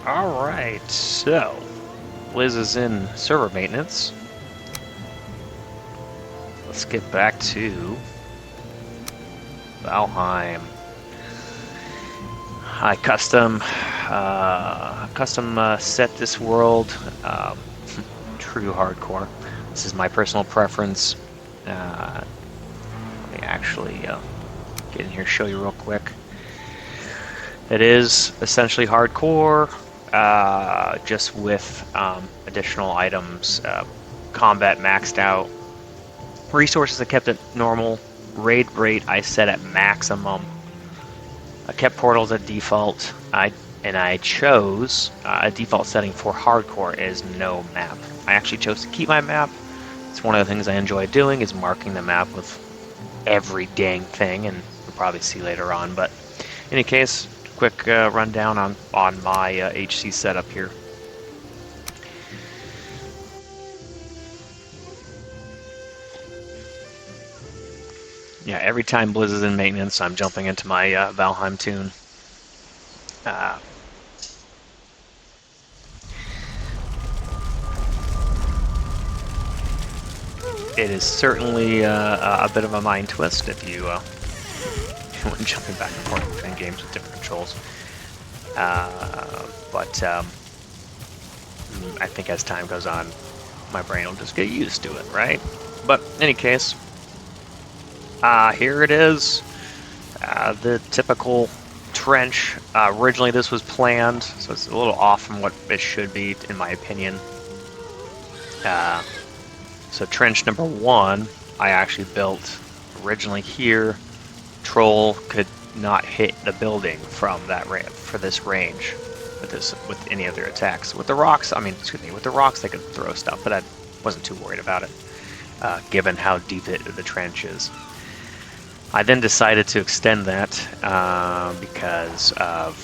Alright, so Liz is in server maintenance. Let's get back to Valheim. I custom set this world true hardcore. This is my personal preference. Let me actually get in here, show you real quick. It is essentially hardcore, just with additional items. Combat maxed out. Resources I kept at normal. Raid rate I set at maximum. I kept portals at default. I chose a default setting for hardcore is no map. I actually chose to keep my map. It's one of the things I enjoy doing is marking the map with every dang thing, and you'll probably see later on. But in any case, quick rundown on my HC setup here. Yeah, every time Bliz is in maintenance, I'm jumping into my Valheim tune. It is certainly a bit of a mind twist if you when jumping back and forth between games with different controls. But I think as time goes on, my brain will just get used to it, right? But in any case, here it is, the typical trench. Originally this was planned, so it's a little off from what it should be, in my opinion. So trench number 1, I actually built originally here. Troll could not hit the building from that for this range with any of their attacks. With the rocks, with the rocks they could throw stuff, but I wasn't too worried about it, given how deep the trench is. I then decided to extend that because of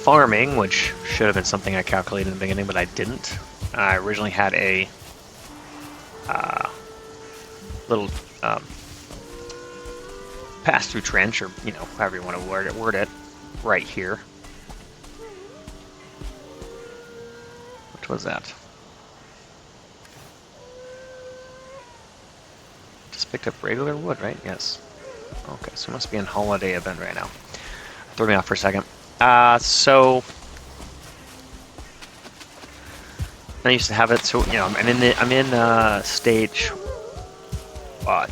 farming, which should have been something I calculated in the beginning, but I didn't. I originally had a little pass-through trench, or however you want to word it, right here. What was that? Just picked up regular wood, right? Yes. Okay, so it must be a holiday event right now. Threw me off for a second. So I used to have it. So I'm in stage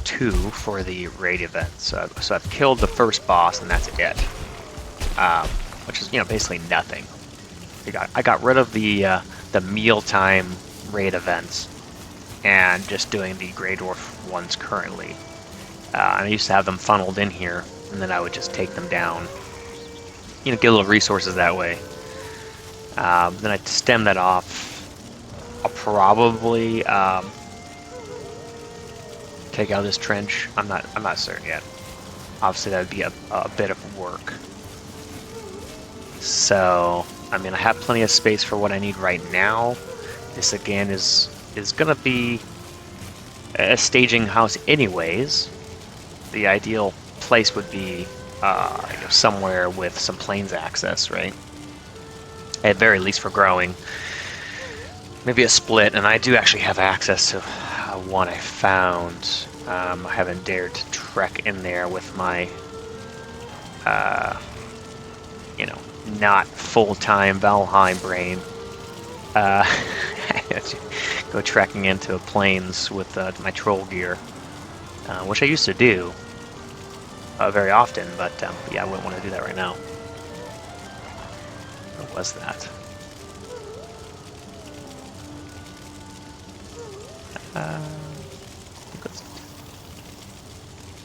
2 for the raid event. So I've killed the first boss, and that's it. Which is basically nothing. I got rid of the mealtime raid events, and just doing the Grey Dwarf ones currently. And I used to have them funneled in here, and then I would just take them down. Get a little resources that way. Then I'd stem that off. I'll probably take out this trench. I'm not certain yet. Obviously, that would be a bit of work. So, I have plenty of space for what I need right now. This again is gonna be a staging house anyways. The ideal place would be somewhere with some plains access, right? At very least for growing. Maybe a split, and I do actually have access to one I found. I haven't dared to trek in there with my not full-time Valheim brain. Go trekking into plains with my troll gear, which I used to do very often, but yeah, I wouldn't want to do that right now. What was that?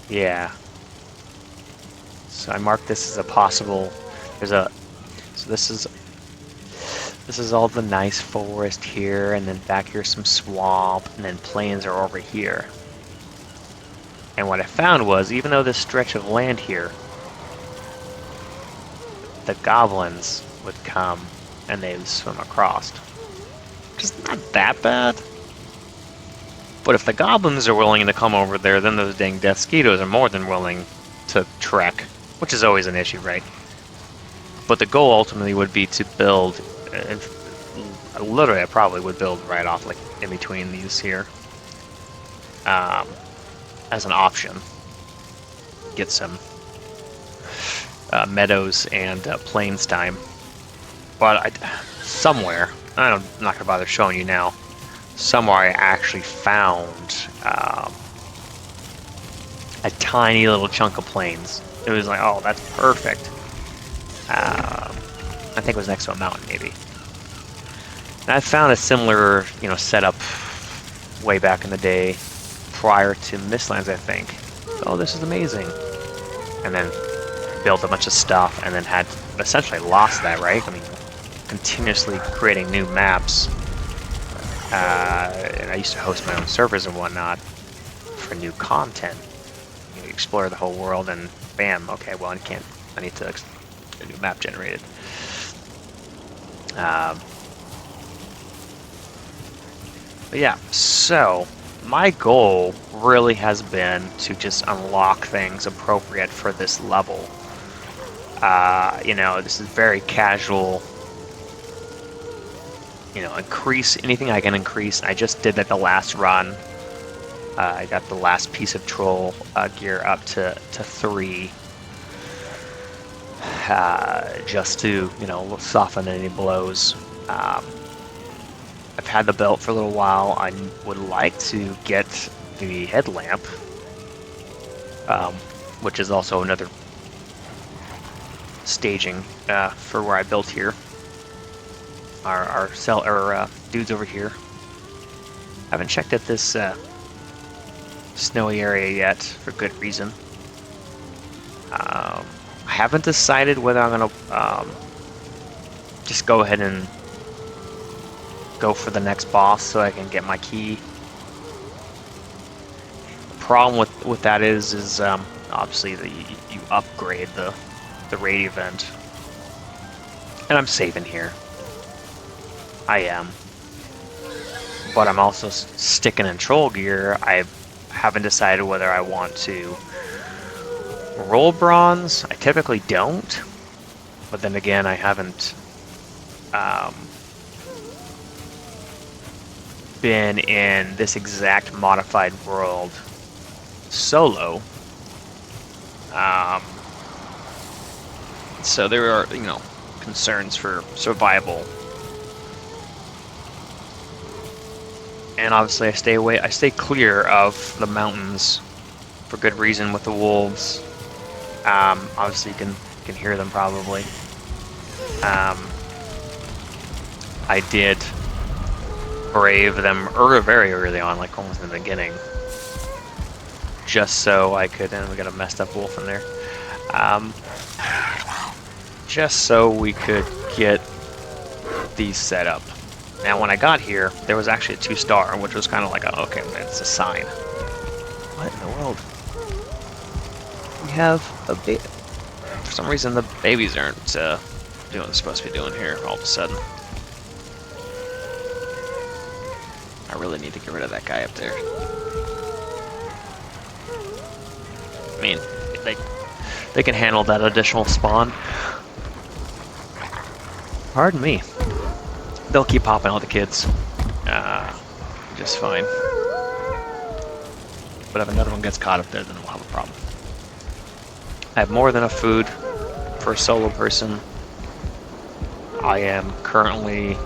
Yeah. So I marked this as a possible. So this is all the nice forest here, and then back here's some swamp, and then plains are over here. And what I found was, even though this stretch of land here, the goblins would come and they would swim across. Which is not that bad. But if the goblins are willing to come over there, then those dang death skeetos are more than willing to trek, which is always an issue, right? But the goal ultimately would be to build. Literally, I probably would build right off, like in between these here, as an option. Get some meadows and plains time. But somewhere, I'm not gonna bother showing you now. Somewhere I actually found a tiny little chunk of plains. It was like, oh, that's perfect. I think it was next to a mountain, maybe. And I found a similar, setup way back in the day, prior to Mistlands, I think. Oh, this is amazing. And then built a bunch of stuff, and then had essentially lost that, right? I mean, continuously creating new maps. And I used to host my own servers and whatnot for new content. You explore the whole world, and bam, okay, well, I need to get a new map generated. But yeah, so my goal really has been to just unlock things appropriate for this level. This is very casual. Increase anything I can increase. I just did that the last run. I got the last piece of troll gear up to 3. Just to, soften any blows. I've had the belt for a little while. I would like to get the headlamp, which is also another staging for where I built here. Our dudes over here. I haven't checked at this snowy area yet, for good reason. I haven't decided whether I'm gonna just go ahead and go for the next boss so I can get my key. The problem with that is obviously you upgrade the raid event, and I'm saving here. I am, but I'm also sticking in troll gear. I haven't decided whether I want to roll bronze. I typically don't, but then again, I haven't been in this exact modified world solo. So there are, concerns for survival. And obviously I stay clear of the mountains for good reason with the wolves. Obviously you can hear them probably. I did brave them very early on, like almost in the beginning, just so I could, and we got a messed up wolf in there, just so we could get these set up. Now when I got here, there was actually a 2-star, which was kind of like, okay, it's a sign. What in the world? We have a baby. For some reason the babies aren't doing what they're supposed to be doing here all of a sudden. I really need to get rid of that guy up there. I mean, they can handle that additional spawn. Pardon me. They'll keep popping out the kids. Just fine. But if another one gets caught up there, then we'll have a problem. I have more than enough food for a solo person. I am currently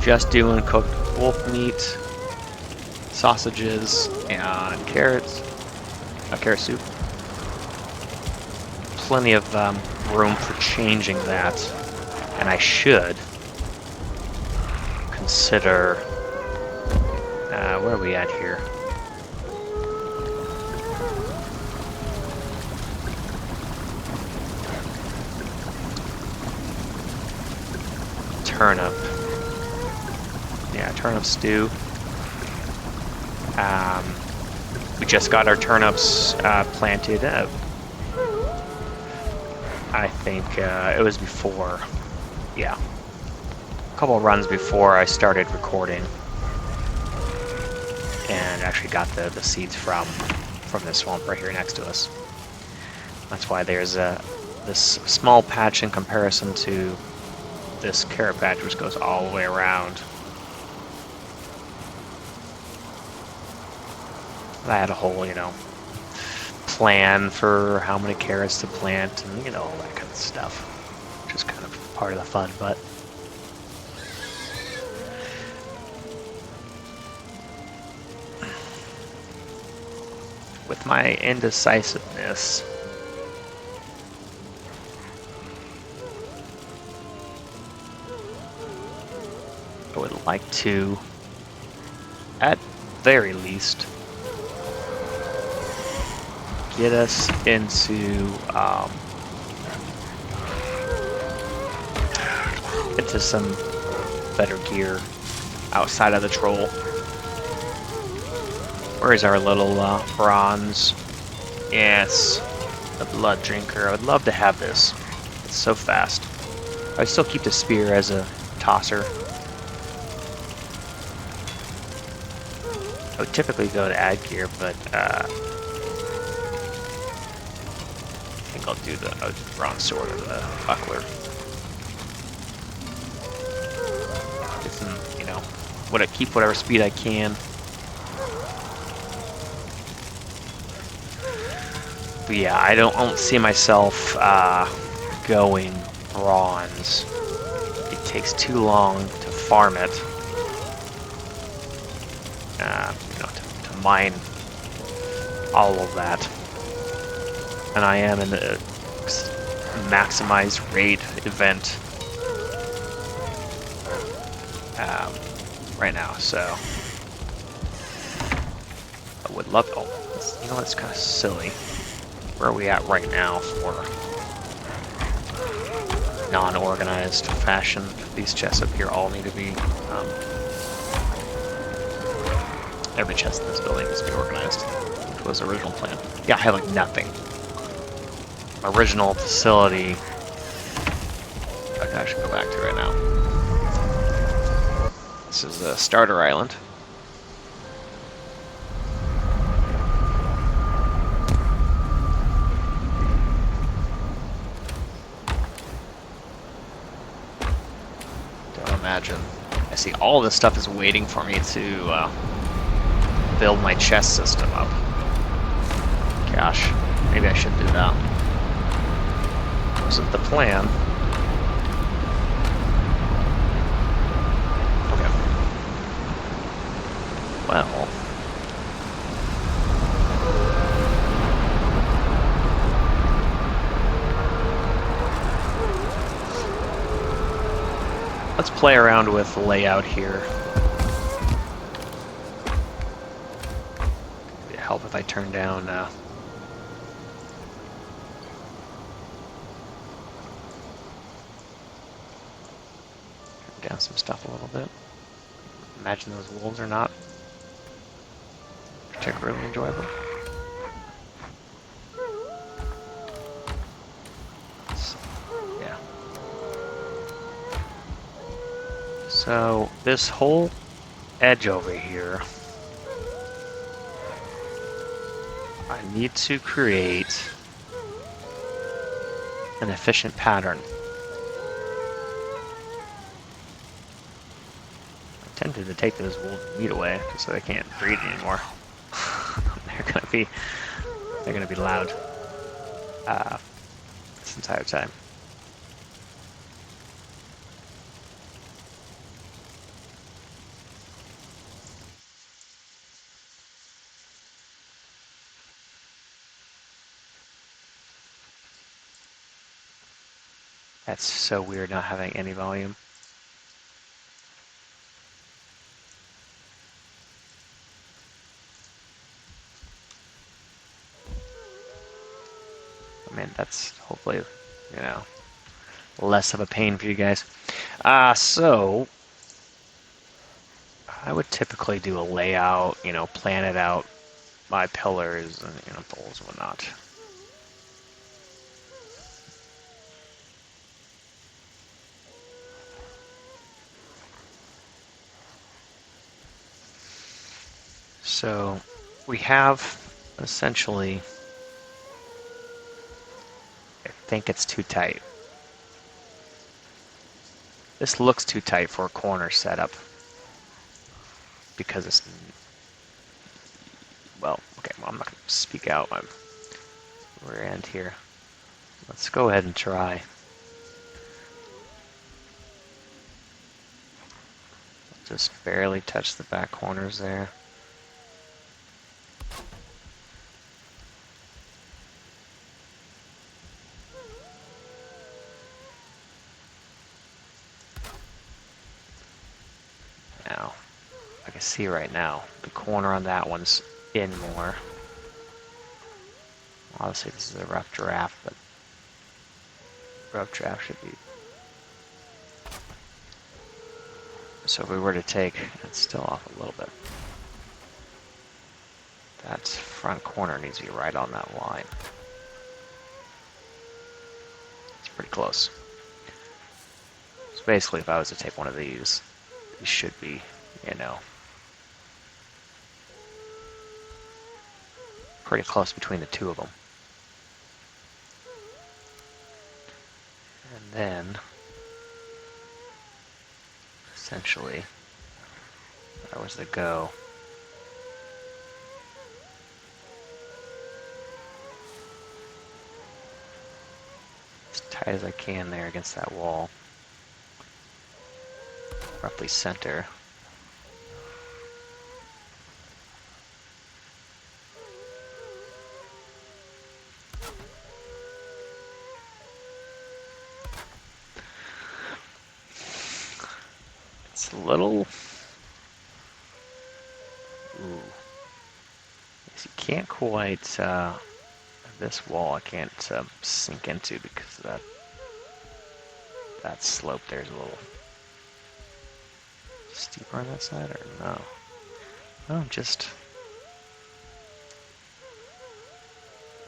just doing cooked wolf meat, sausages, and carrots. Carrot soup. Plenty of room for changing that, and I should consider. Where are we at here? Turnip. Yeah, turnip stew. We just got our turnips planted. I think it was before, yeah, a couple of runs before I started recording, and actually got the seeds from this swamp right here next to us. That's why there's this small patch in comparison to this carrot patch, which goes all the way around. I had a whole, plan for how many carrots to plant and, all that kind of stuff, which is kind of part of the fun, but with my indecisiveness, I would like to, at very least, get us into some better gear outside of the troll. Where is our little bronze? Yes, the blood drinker. I would love to have this. It's so fast. I still keep the spear as a tosser. I would typically go to add gear, but I think I'll do the bronze sword or the buckler. Get some, keep whatever speed I can. But yeah, I don't see myself going bronze. It takes too long to farm it. To mine all of that. And I am in the maximized raid event right now, so I would love. Oh, it's kind of silly. Where are we at right now for non-organized fashion? These chests up here all need to be. Every chest in this building needs to be organized, which was the original plan. Yeah, I have like nothing. My original facility. I should go back to right now. This is a starter island. Don't imagine. I see all this stuff is waiting for me to build my chest system up. Gosh, maybe I should do that. Wasn't the plan. Okay. Well. Let's play around with the layout here. It'd help if I turn down some stuff a little bit. Imagine those wolves are not particularly enjoyable. Yeah. So this whole edge over here, I need to create an efficient pattern. Tempted to take those wolf meat away just so they can't breed anymore. They're gonna be loud this entire time. That's so weird not having any volume. I mean, that's hopefully, less of a pain for you guys. So I would typically do a layout, plan it out by pillars and poles and whatnot. So we have essentially think it's too tight. This looks too tight for a corner setup because it's, well, okay, well, I'm not going to speak out my rear end here. Let's go ahead and try. Just barely touch the back corners there. Now, I can see right now, the corner on that one's in more. Obviously this is a rough draft, but rough draft should be. So if we were to take, it's still off a little bit. That front corner needs to be right on that line. It's pretty close. So basically if I was to take one of these should be, you know, pretty close between the two of them. And then, essentially, if I was to go as tight as I can there against that wall, roughly center. It's a little, ooh, you can't quite, this wall I can't sink into because of that slope there's a little steeper on that side, or no? No, just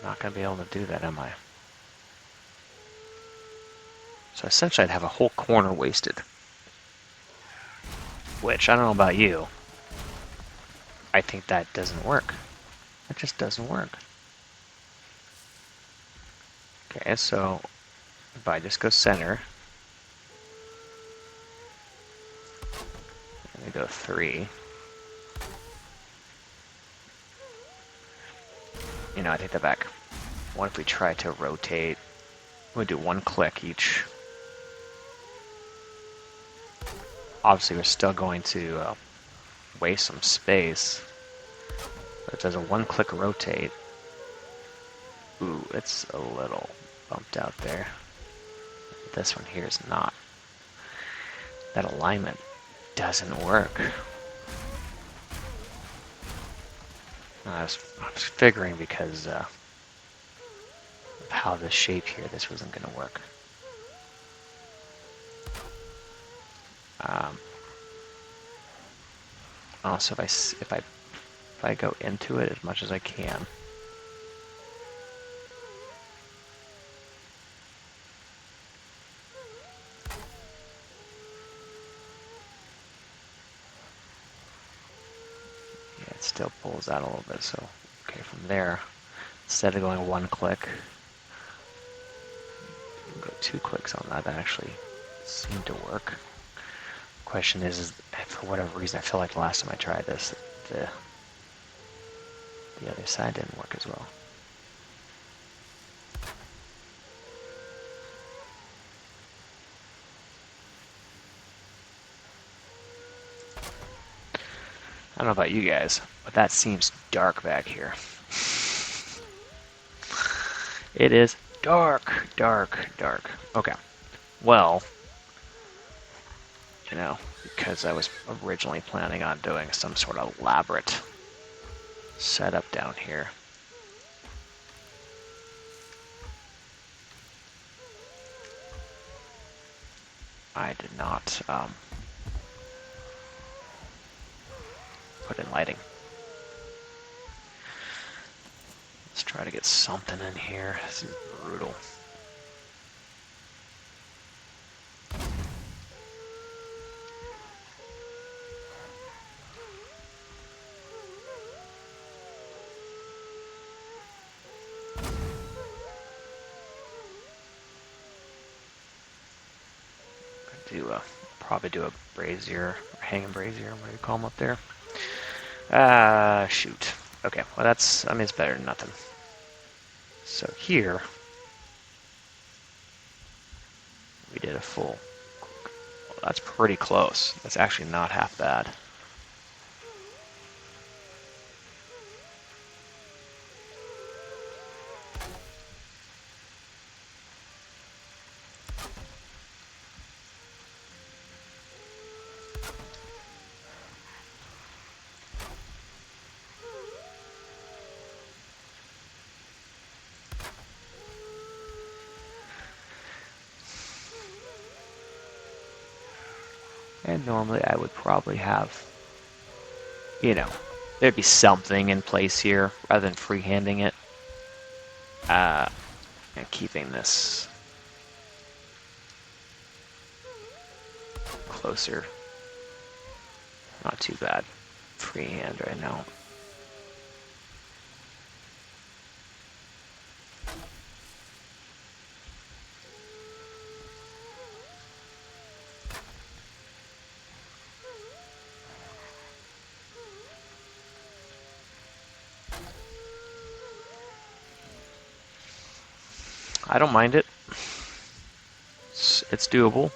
not going to be able to do that, am I? So essentially I'd have a whole corner wasted. Which, I don't know about you, I think that doesn't work. It just doesn't work. Okay, so if I just go center, and we go 3, you know, I take that back. What if we try to rotate? We do 1 click each. Obviously, we're still going to waste some space. But it does a 1 click rotate. Ooh, it's a little bumped out there. This one here is not. That alignment doesn't work. I was figuring because of how the shape here, this wasn't going to work. Also, if I go into it as much as I can, yeah, it still pulls out a little bit. So, okay, from there, instead of going 1 click, go 2 clicks on that. That actually seemed to work. Question is for whatever reason, I feel like the last time I tried this, the other side didn't work as well. I don't know about you guys, but that seems dark back here. It is dark, dark, dark. Okay, well, you know, because I was originally planning on doing some sort of elaborate setup down here. I did not put in lighting. Let's try to get something in here. This is brutal. probably do a brazier, or hanging brazier, what do you call them up there? Shoot. Okay, well that's, I mean, it's better than nothing. So here, we did a full, well, that's pretty close. That's actually not half bad. And normally I would probably have, you know, there'd be something in place here rather than freehanding it. And keeping this closer. Not too bad. Freehand right now. I don't mind it. It's doable.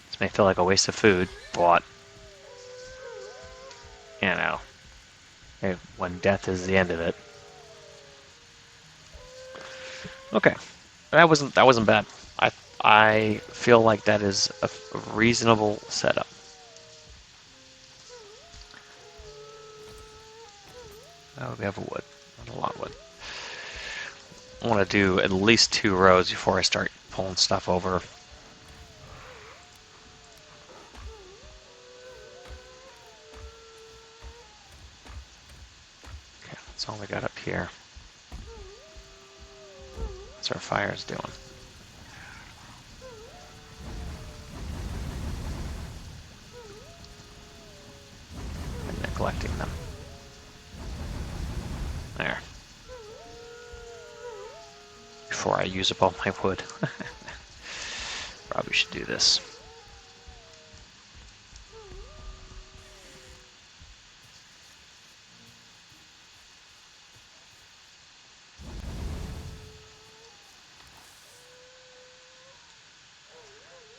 This may feel like a waste of food, but you know, when death is the end of it. Okay, that wasn't bad. I feel like that is a reasonable setup. Oh, we have wood, not a lot of wood. I want to do at least 2 rows before I start pulling stuff over. Okay, that's all we got up here. What's our fires doing? I'm neglecting them. There. Before I use up all my wood. Probably should do this.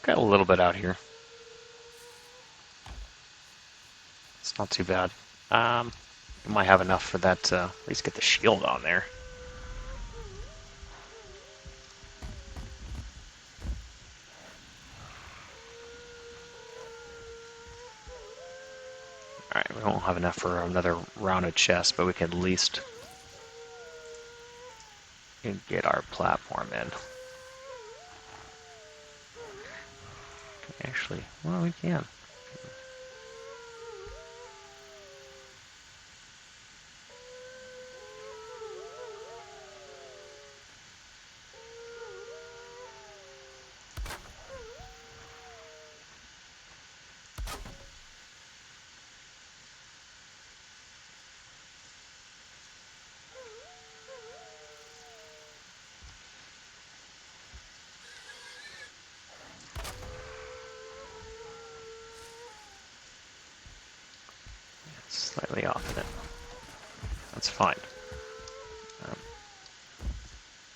Got a little bit out here. It's not too bad. We might have enough for that to at least get the shield on there. Alright, we won't have enough for another rounded chest, but we can at least get our platform in. Actually, well, we can. Slightly off of it. That's fine.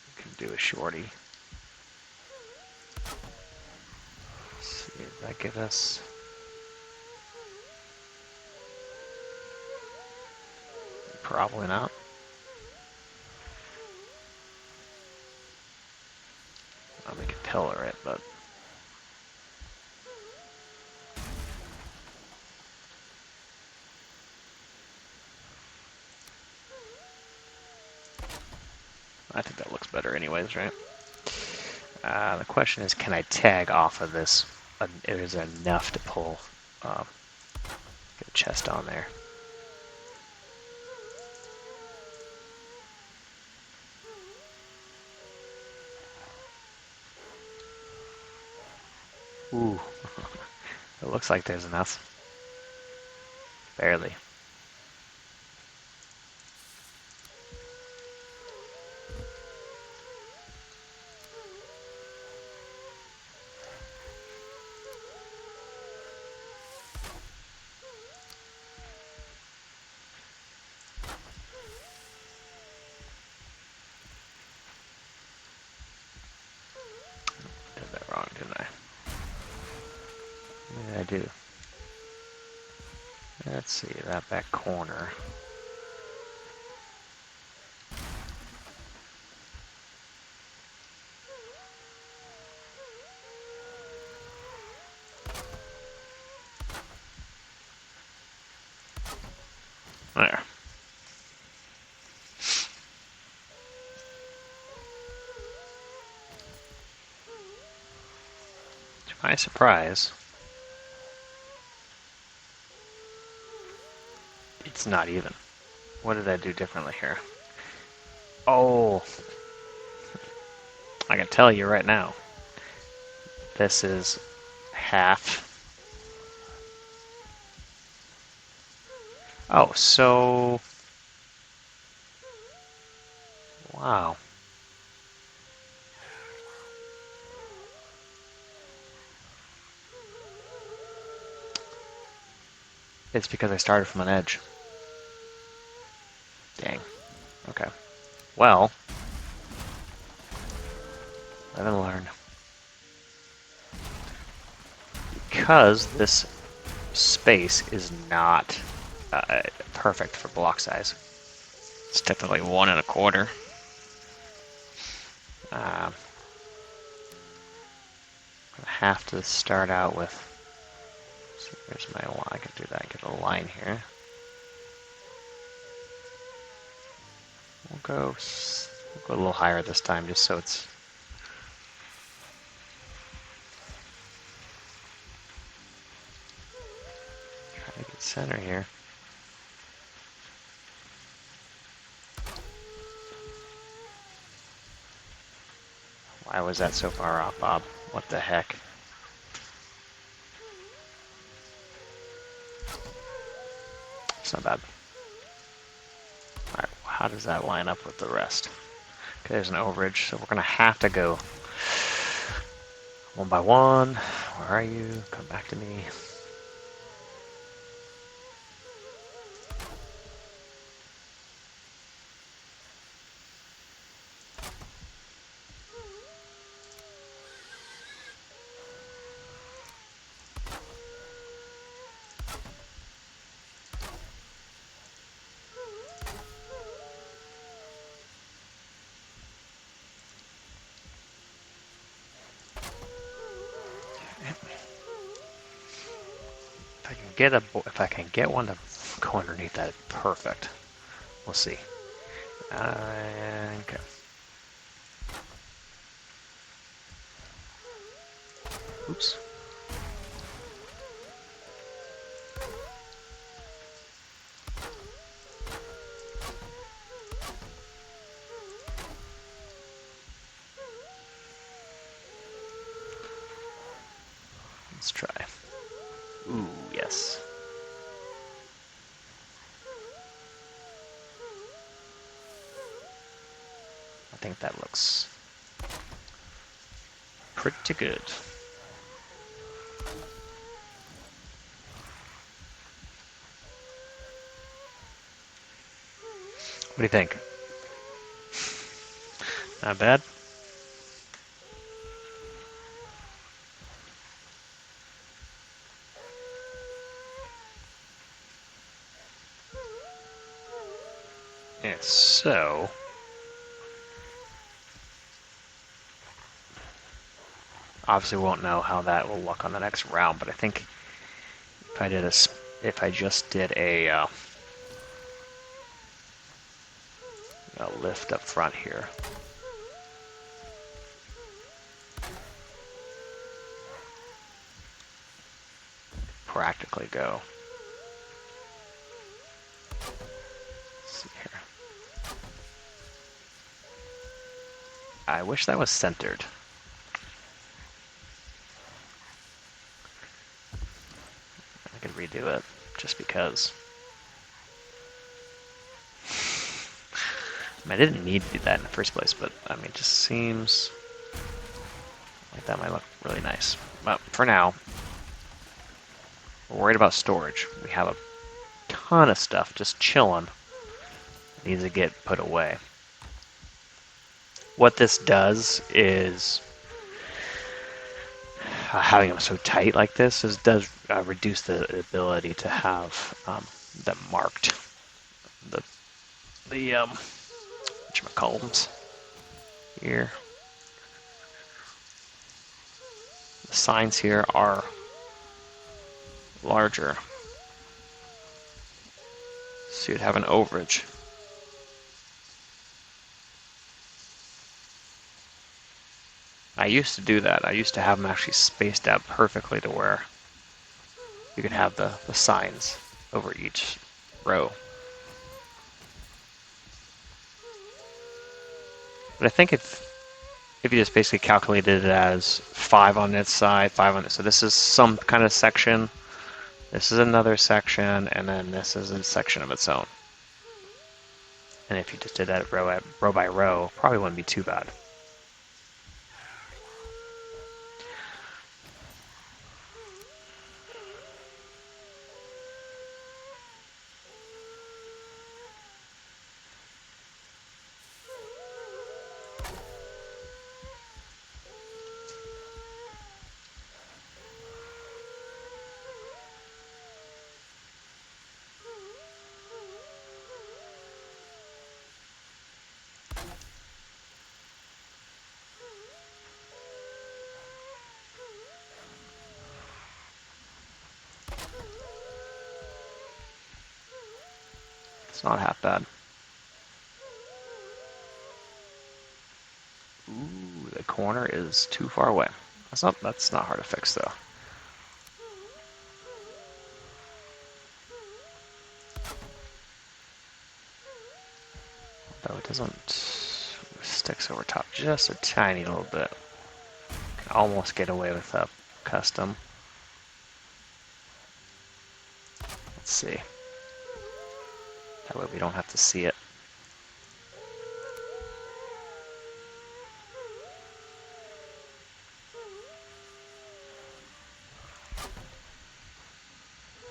We can do a shorty. Let's see, does that give us... Probably not. Well, we could pillar it, but... I think that looks better anyways, right? The question is, can I tag off of this? Is there enough to pull, get a chest on there? Ooh, it looks like there's enough. Barely. do? Let's see, that back corner. There. To my surprise, it's not even. What did I do differently here? Oh, I can tell you right now. This is half. Oh, so... Wow. It's because I started from an edge. Dang. Okay. Well, live and learn. Because this space is not perfect for block size. It's technically 1 1/4. I'm gonna have to start out with. So here's my line. I can do that. Get a line here. We'll go a little higher this time, just so it's. Trying to get center here. Why was that so far off, Bob? What the heck? It's not bad. Alright, how does that line up with the rest? Okay, there's an overage, so we're going to have to go 1 by 1. Where are you? Come back to me. If I can get one to go underneath that, perfect. We'll see. Okay. Oops. Let's try. Ooh, yes. I think that looks pretty good. What do you think? Not bad? Yeah, so... Obviously we won't know how that will look on the next round, but I think if I just did a lift up front here. Practically go. Let's see here. I wish that was centered. I could redo it just because. I mean, I didn't need to do that in the first place, but I mean, it just seems like that might look really nice. But for now, we're worried about storage. We have a ton of stuff just chilling. It needs to get put away. What this does is having them so tight like this does reduce the ability to have them marked. The whatchamacallums here. The signs here are larger, so you'd have an overage. I used to do that. I used to have them actually spaced out perfectly to where you could have the signs over each row. But I think if you just basically calculated it as 5 on this side, 5 on this, so this is some kind of section, this is another section, and then this is a section of its own. And if you just did that row by row, probably wouldn't be too bad. It's not half bad. Ooh, the corner is too far away. That's not hard to fix though. Though it doesn't, sticks over top just a tiny little bit. Can almost get away with a custom. Let's see. That way we don't have to see it.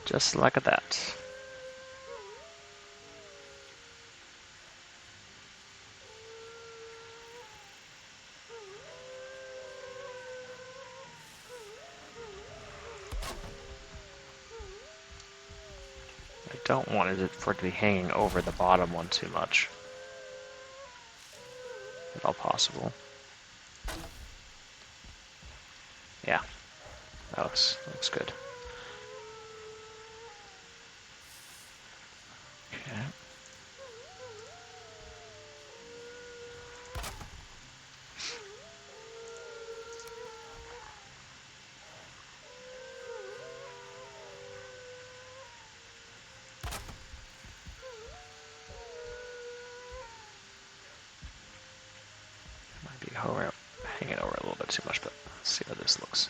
Just like that. I don't want it for it to be hanging over the bottom one too much. If all possible. Yeah, that looks good. Okay. Might be hanging over a little bit too much, but let's see how this looks.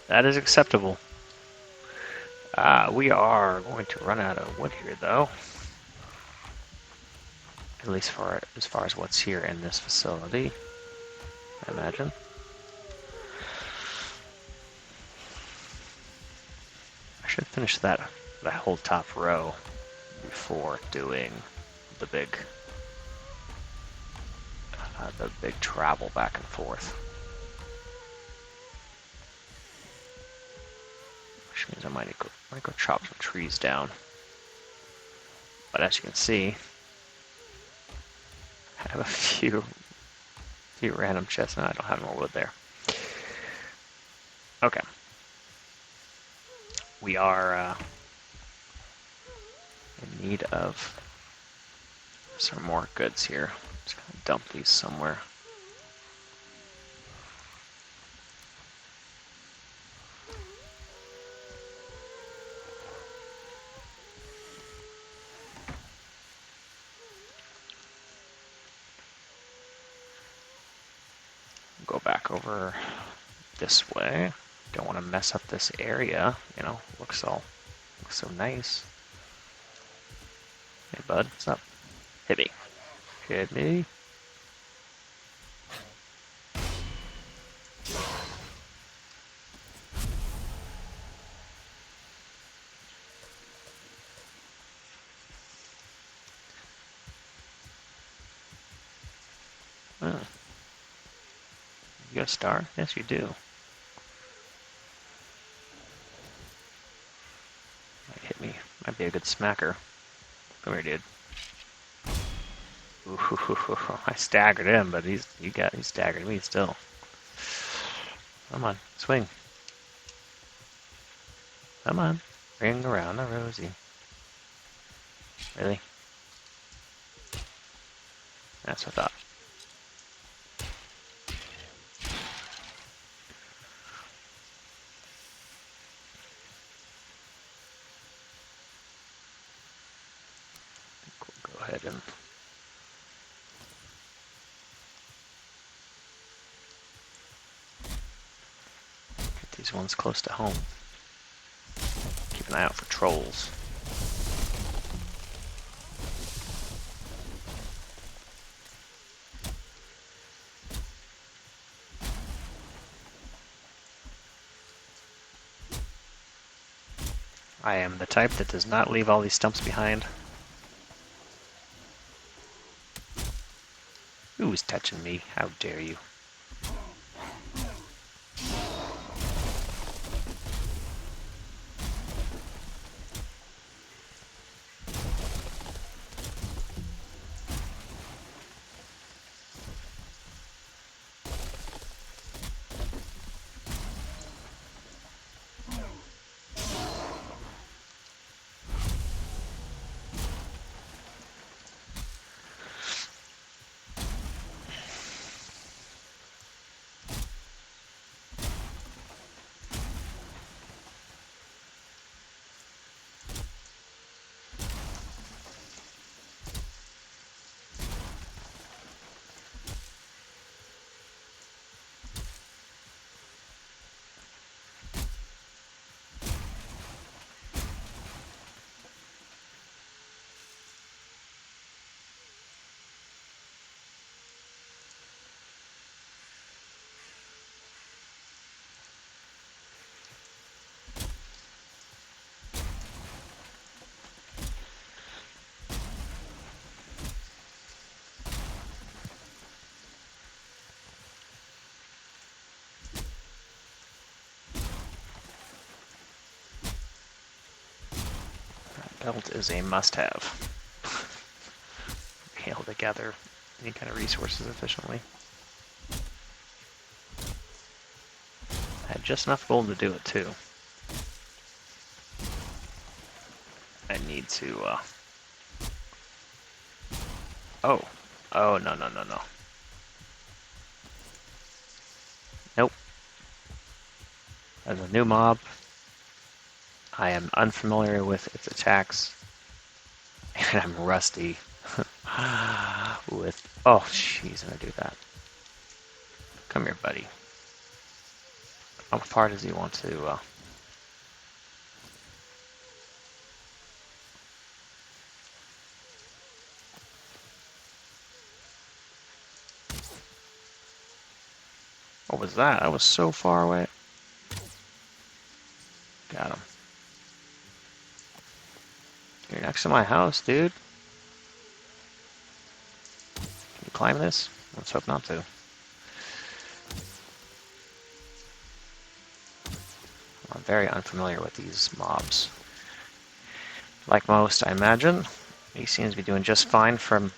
That is acceptable. We are going to run out of wood here, though. At least as far as what's here in this facility, I imagine. I should finish that whole top row before doing the big travel back and forth. Which means I might go chop some trees down. But as you can see, I have a few random chests, and I don't have more wood there. Okay. We are in need of some more goods here. Just gonna dump these somewhere. Go back over this way. Don't want to mess up this area, you know, looks so nice. Hey bud, what's up? Hit me. Hit me. Oh. You got a star? Yes, you do. Might hit me. Might be a good smacker. Come here, dude. Ooh, I staggered him, but he staggered me still. Come on, swing. Come on. Ring around the rosy. Really? That's what I thought. We'll go ahead and get these ones close to home. Keep an eye out for trolls. I am the type that does not leave all these stumps behind. Who's touching me? How dare you? Belt is a must-have. Be able to gather any kind of resources efficiently. I had just enough gold to do it too. I need to, Oh. Oh, no, no, no, no. Nope. As a new mob, I am unfamiliar with its attacks. And I'm rusty with... Oh, she's gonna do that. Come here, buddy. How far does he want to... What was that? I was so far away. Got him. You're next to my house, dude. Can you climb this? Let's hope not to. I'm very unfamiliar with these mobs. Like most, I imagine. He seems to be doing just fine from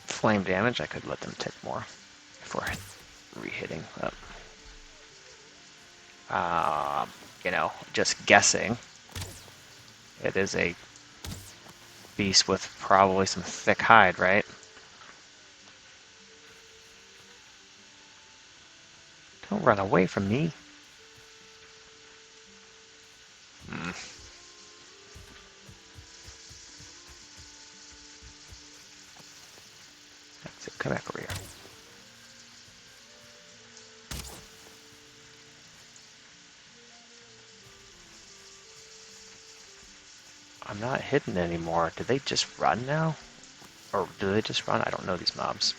flame damage. I could let them tick more before re-hitting. But, you know, just guessing. It is a beast with probably some thick hide, right? Don't run away from me. That's it. Come back over here. I'm not hidden anymore. Do they just run now? Or do they just run? I don't know these mobs.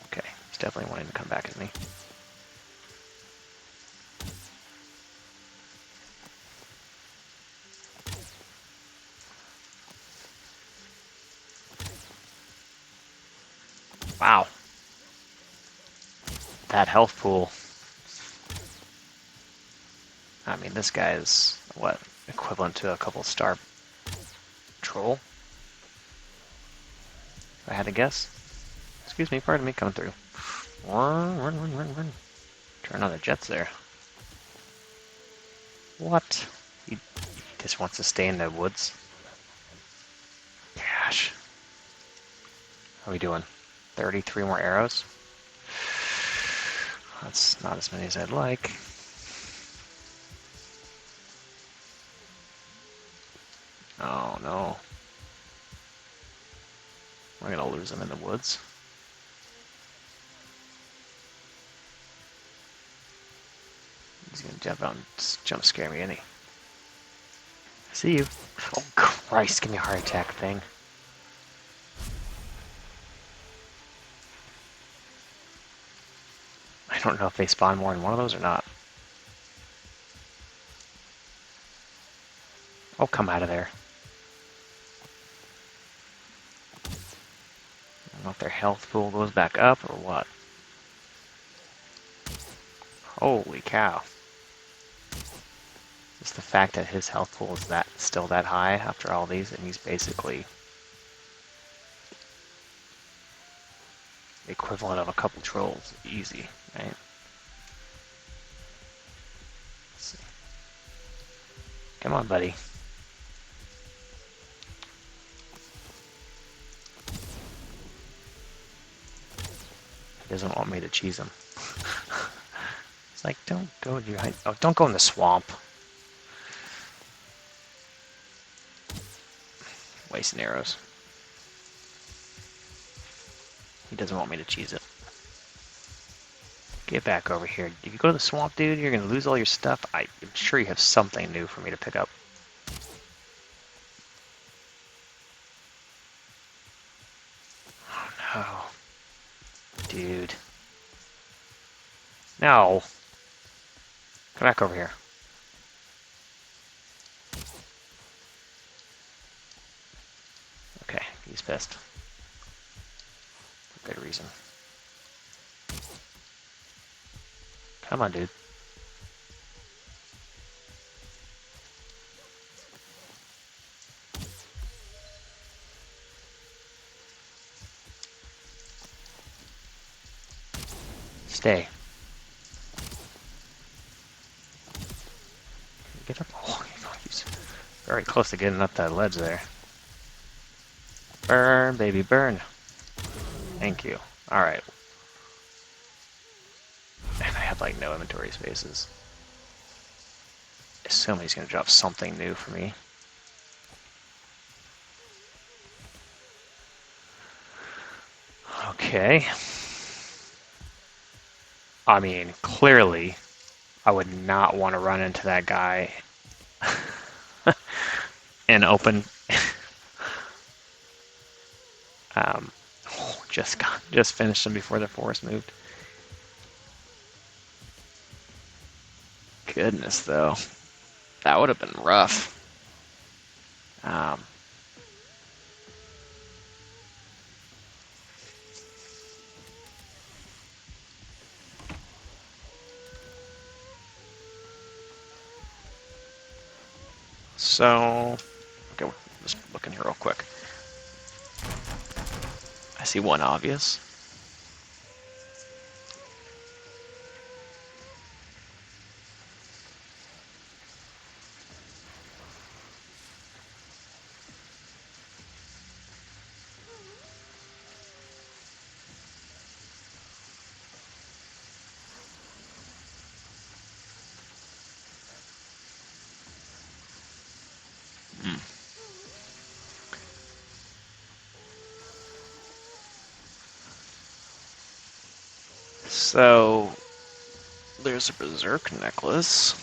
Okay, he's definitely wanting to come back at me. Wow. That health pool. I mean, this guy is, what, equivalent to a couple star troll? If I had to guess. Excuse me, pardon me, coming through. Run. Turn on the jets there. What? He just wants to stay in the woods? Gosh. How are we doing? 33 more arrows? That's not as many as I'd like. Oh no. We're gonna lose him in the woods. He's gonna jump out and jump scare me, isn't he? See you. Oh Christ, give me a heart attack thing. I don't know if they spawn more in one of those or not. Oh, come out of there. I don't know if their health pool goes back up or what. Holy cow. Just the fact that his health pool is still that high after all these, and he's basically the equivalent of a couple trolls. Easy, right? Let's see. Come on, buddy. He doesn't want me to cheese him. It's like, don't go don't go in the swamp. Wasting arrows. He doesn't want me to cheese it. Get back over here. If you go to the swamp, dude, you're gonna lose all your stuff. I'm sure you have something new for me to pick up. Oh no. Dude. No. Come back over here. Okay, he's pissed. For good reason. Come on, dude. Stay. Get up. Oh, he's very close to getting up that ledge there. Burn, baby, burn. Thank you. Alright. And I had like no inventory spaces. Assume he's gonna drop something new for me. Okay. I mean, clearly, I would not want to run into that guy in open. Just finished him before the forest moved. Goodness, though, that would have been rough. So, okay, just looking here real quick. I see one obvious. So, there's a berserk necklace.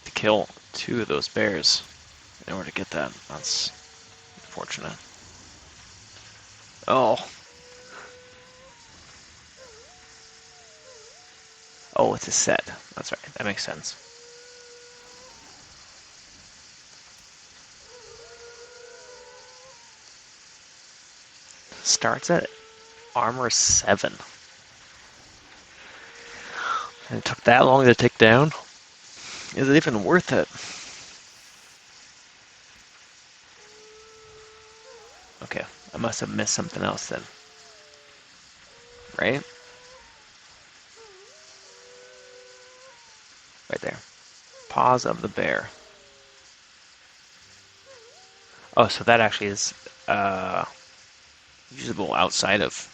To kill 2 of those bears in order to get that. That's unfortunate. Oh. Oh, it's a set. That's right. That makes sense. starts at armor 7. And it took that long to take down? Is it even worth it? Okay, I must have missed something else then. Right? Right there. Paws of the bear. Oh, so that actually is usable outside of,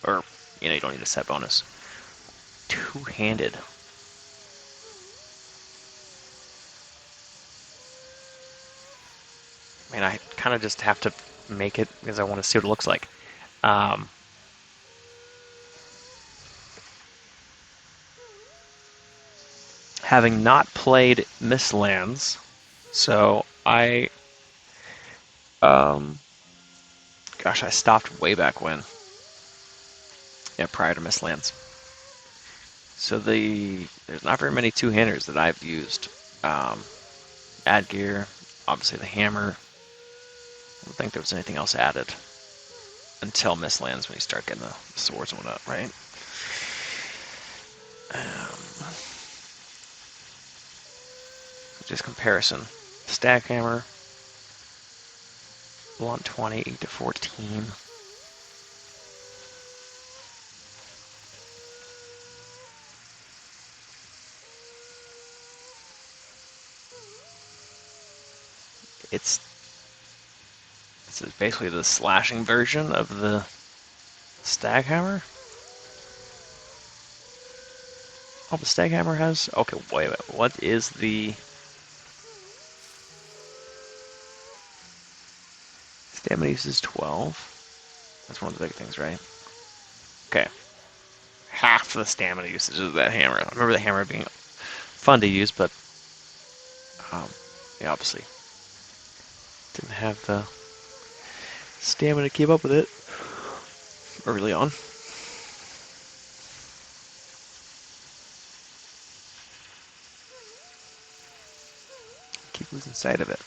or, you don't need a set bonus. Two-handed. I mean, I kind of just have to make it because I want to see what it looks like. Having not played Mistlands, so I gosh, I stopped way back when. Yeah, prior to Mistlands. So there's not very many two-handers that I've used. Add gear, obviously the hammer. I don't think there was anything else added until Mistlands when you start getting the swords and whatnot, right? Just comparison. Stack hammer, blunt 20, 8 to 14. This is basically the slashing version of the stag hammer. Oh, the stag hammer has. Okay, wait a minute. What is the stamina use is 12? That's one of the big things, right? Okay. Half the stamina usage of that hammer. I remember the hammer being fun to use, but yeah, obviously didn't have the stamina to keep up with it early on. Keep losing sight of it.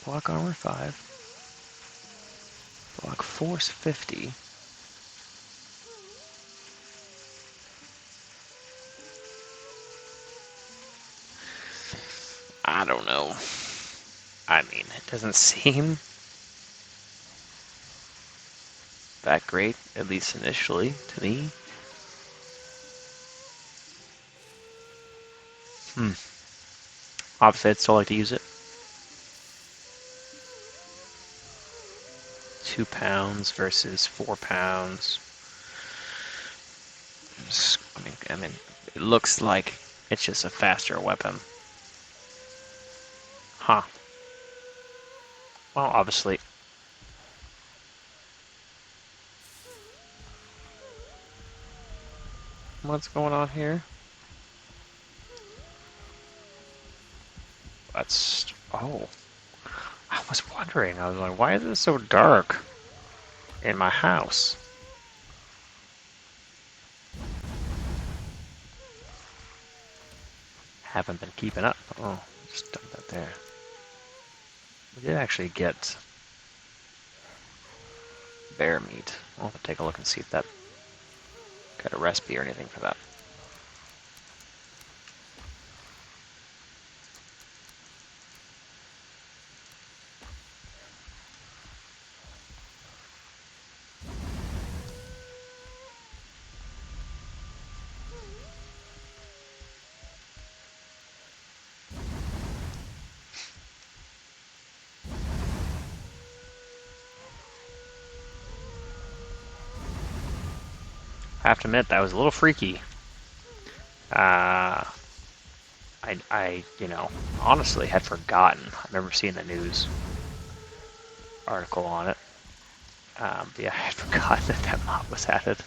Block armor 5. Block force 50. I don't know. I mean, it doesn't seem that great, at least initially, to me. Obviously, I'd still like to use it. 2 pounds versus 4 pounds. I mean, it looks like it's just a faster weapon. Huh. Well, obviously. What's going on here? Oh. I was wondering. I was like, why is it so dark in my house? Haven't been keeping up. Oh, just dump that there. We did actually get bear meat. I'll have to take a look and see if that got a recipe or anything for that. I have to admit, that was a little freaky. I honestly had forgotten. I remember seeing the news article on it. But yeah, I had forgotten that mod was added.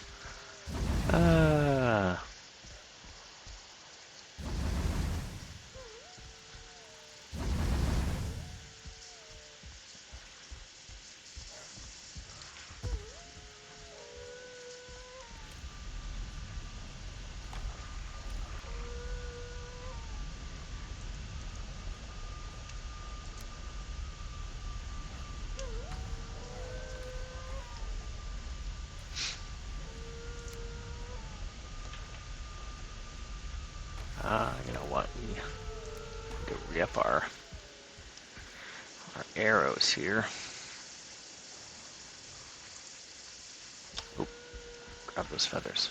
up our arrows here. Oop, grab those feathers.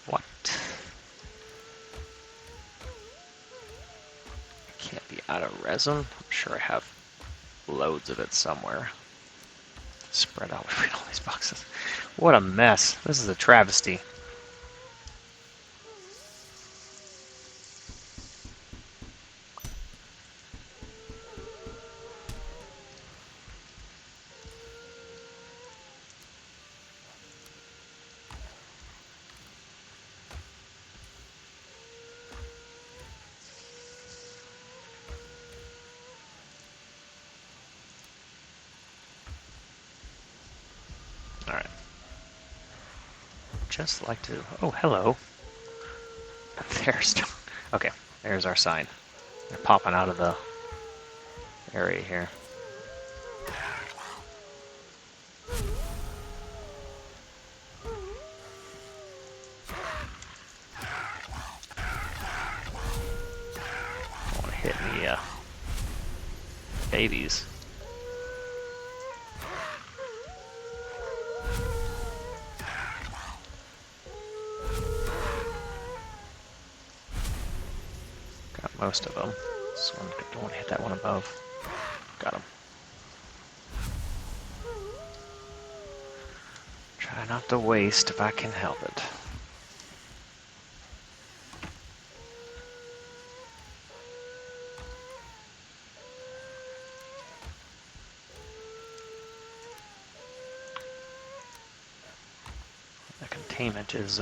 What? I can't be out of resin. I'm sure I have loads of it somewhere. Spread out between all these boxes. What a mess. This is a travesty. Alright. Just like to... Oh, hello. There's... Okay, there's our sign. They're popping out of the area here. I want to hit the babies. Got most of them. This one, don't want to hit that one above. Got him. Try not to waste if I can help it. The containment is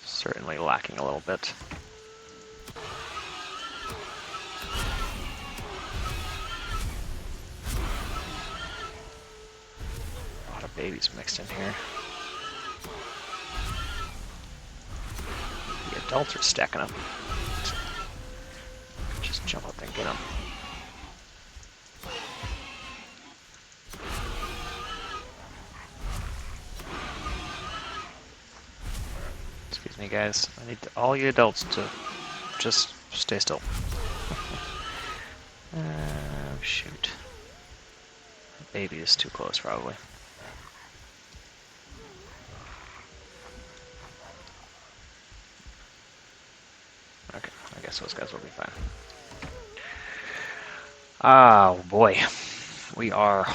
certainly lacking a little bit. A lot of babies mixed in here. The adults are stacking up. Just jump up and get them. Excuse me, guys. I need all you adults to just stay still. Oh, shoot. The baby is too close, probably. Okay, I guess those guys will be fine. Oh, boy. We are...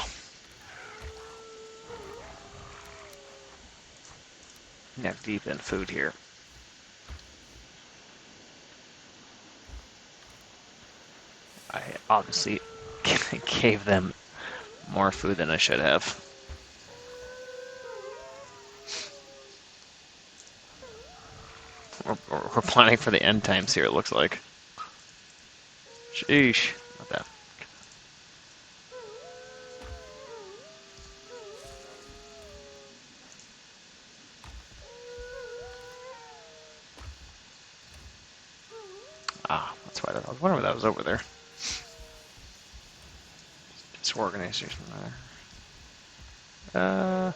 neck deep in food here. I obviously gave them more food than I should have. We're planning for the end times here, it looks like. Sheesh. Not that. Ah, that's why I was wondering why that was over there. Disorganization there.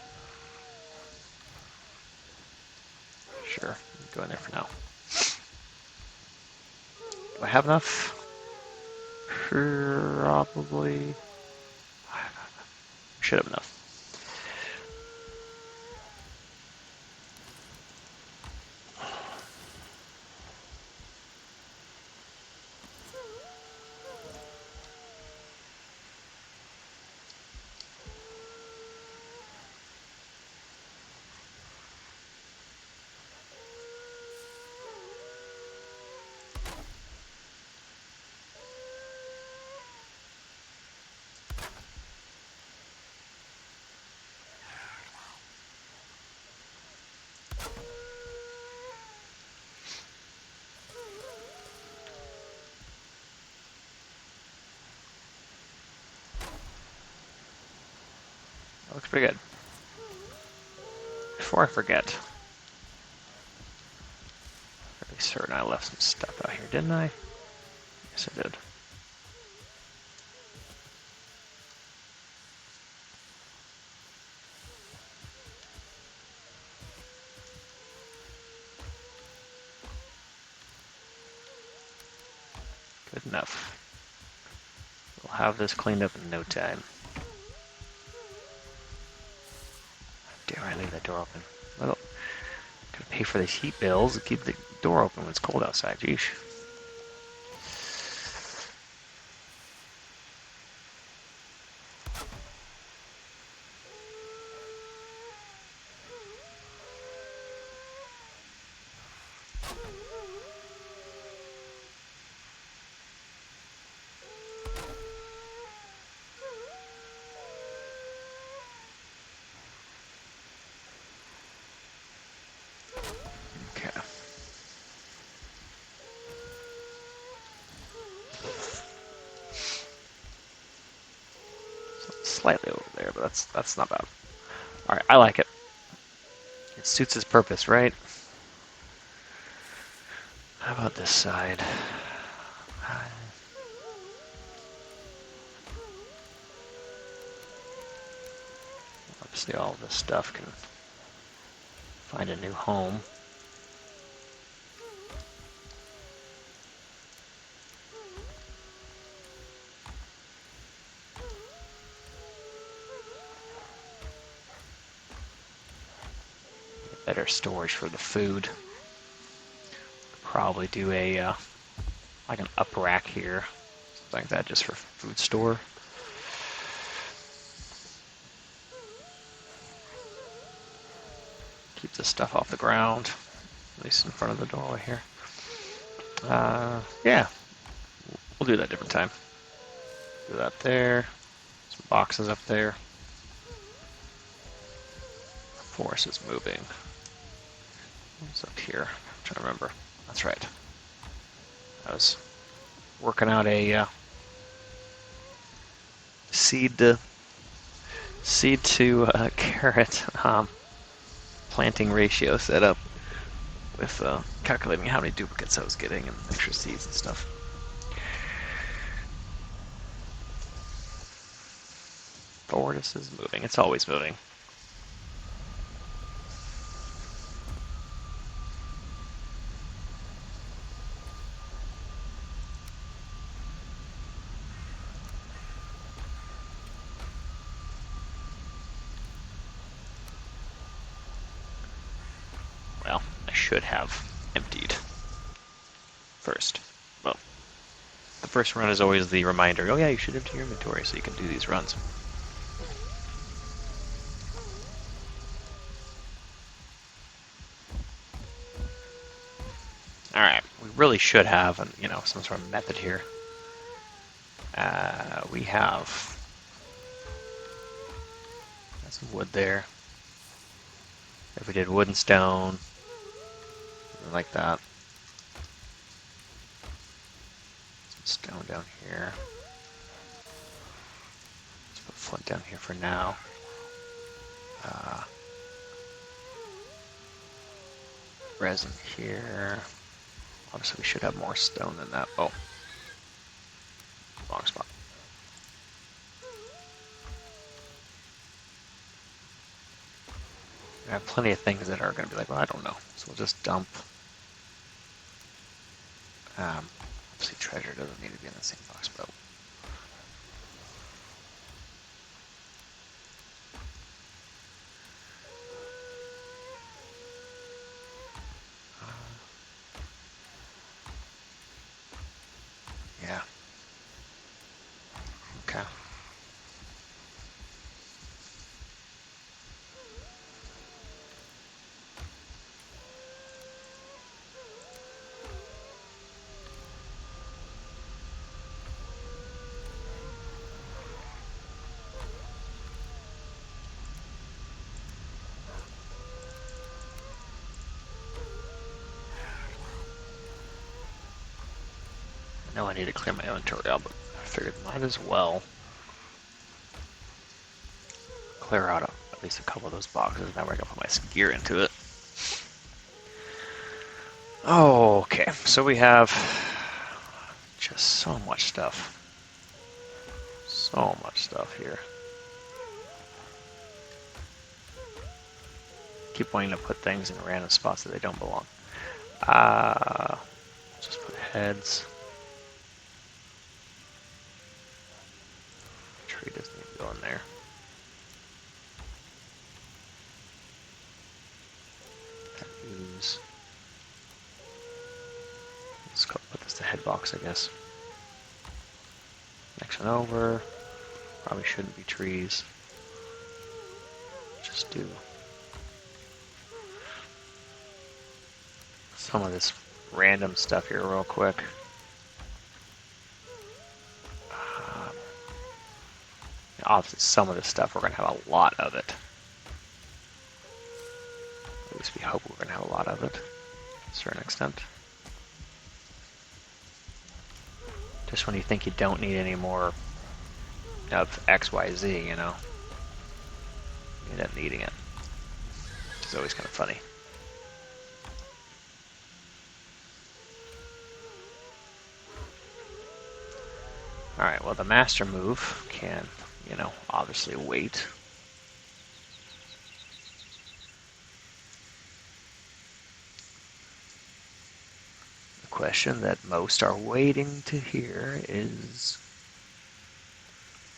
Sure, go in there for now. Do I have enough? Probably. Should have enough. That looks pretty good. Before I forget, pretty certain I left some stuff out here, didn't I? Yes, I did. Good enough. We'll have this cleaned up in no time. Dare I leave that door open? Well, gotta pay for these heat bills to keep the door open when it's cold outside. Jeesh. Okay. So slightly over there, but that's not bad. All right, I like it. It suits its purpose, right? How about this side? Obviously, all this stuff can find a new home. Better storage for the food. Probably do a like an up rack here, something like that, just for food store. Keep this stuff off the ground, at least in front of the doorway here. Yeah, we'll do that different time. Do that there. Some boxes up there. Forest is moving. What's up here? I'm trying to remember. That's right. I was working out a seed to carrot planting ratio setup with calculating how many duplicates I was getting and extra seeds and stuff. Forest is moving. It's always moving. Well, I should have emptied first. Well, the first run is always the reminder, oh yeah, you should empty your inventory so you can do these runs. Alright, we really should have some sort of method here. We have some wood there. If we did wood and stone, like that. Some stone down here. Let's put flint down here for now. Resin here. Obviously, we should have more stone than that. Oh, wrong spot. I have plenty of things that are going to be like, well, I don't know. So we'll just dump. Obviously, treasure doesn't need to be in the same box, but yeah. Okay. I know I need to clear my inventory out, but I figured might as well clear out at least a couple of those boxes. Now I can put my gear into it. Oh, okay. So we have just so much stuff. So much stuff here. Keep wanting to put things in random spots that they don't belong. Just put heads. there. Use. Let's go put this to head box, I guess. Next one over. Probably shouldn't be trees. Just do some of this random stuff here real quick. Obviously, some of this stuff we're going to have a lot of it. At least we hope we're going to have a lot of it to a certain extent. Just when you think you don't need any more of XYZ, you know, you end up needing it. Which is always kind of funny. Alright, well the master move can, you know, obviously wait. The question that most are waiting to hear is,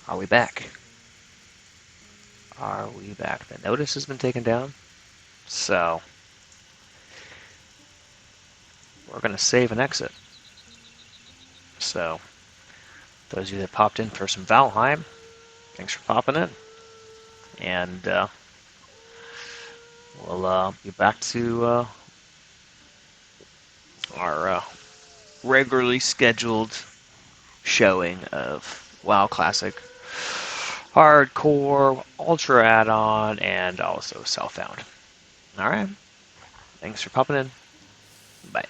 are we back? Are we back? The notice has been taken down, so we're going to save and exit. So, those of you that popped in for some Valheim, thanks for popping in. And we'll be back to our regularly scheduled showing of WoW Classic, Hardcore, Ultra Add-on, and also Self-Found. Alright, thanks for popping in. Bye.